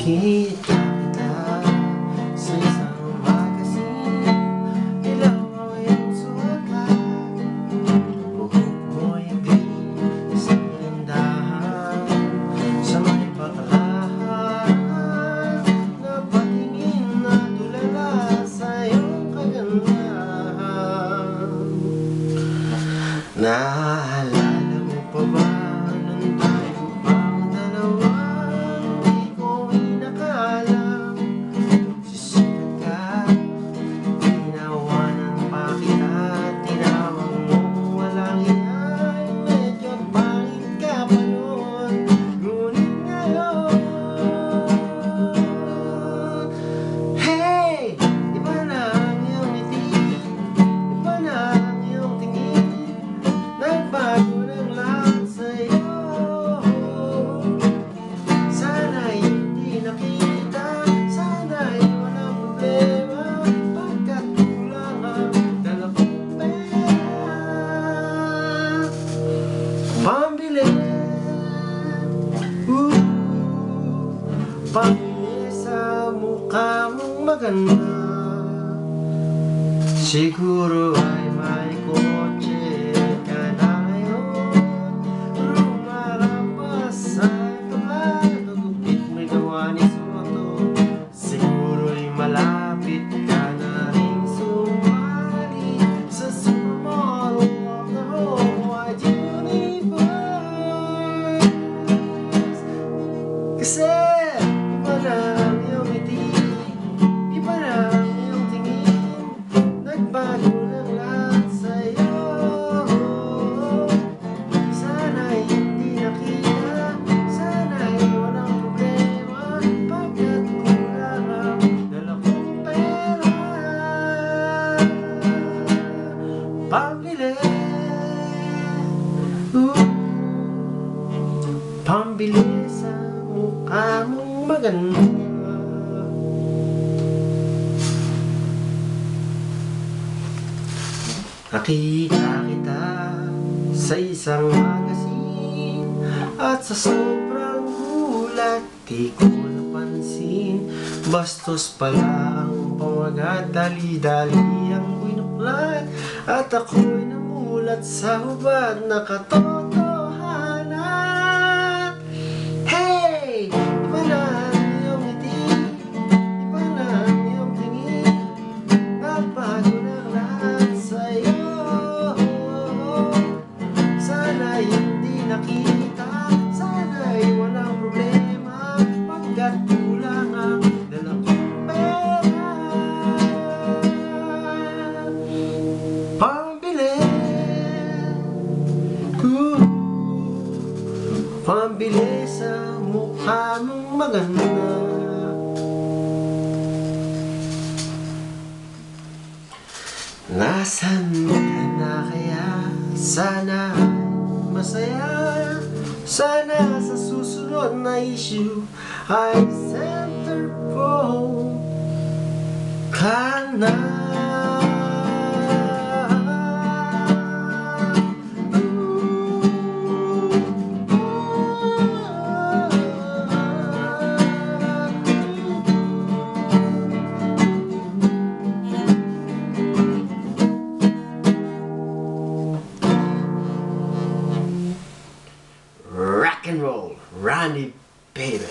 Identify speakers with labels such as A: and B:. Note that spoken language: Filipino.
A: Nakita kita sa isang magazine, ilaw ang iyong sulat, buhok mo'y green sa tindahan, sa may baklaran, napatingin na tulala sa iyong kagandahan. Naalala mo pa ba nung tayo pang dalawa? Pambili sa mukha mong maganda, siguro ay may kotse ka na ngayon. Rumarampas sa tulad, nagupit may gawa ni Soto, siguro ay malapit ka na rin sumali sa supermodel of the whole wide universe. Kasi iba na ang iyong ngiti, iba na ang iyong tingin, nagbago ng lahat sa'yo. Sana'y hindi nakita, sana'y walang problema, pagkat kulang ang dala kong pera. Pambili, pambili sa mukha mong maganda. Nakita kita sa isang magazine, at sa sobrang gulat di ko napansin, bastos pala ang pamagat, dali-dali ang binuklat, at ako'y namulat sa hubad na katotohanan. Hey! Iba na ang iyong ngiti, iba na ang iyong tingin, nagbago ng lahat sa'yo. Sana'y hindi nakita, sana'y walang problema, pagkat kulang ang dala kong pera. Pambili, pambili sa mukha mong maganda. Nasaan ka na kaya? Sana masaya, sana sa susunod na issue ay centerfold ka na. Rock and roll, Ronnie, baby.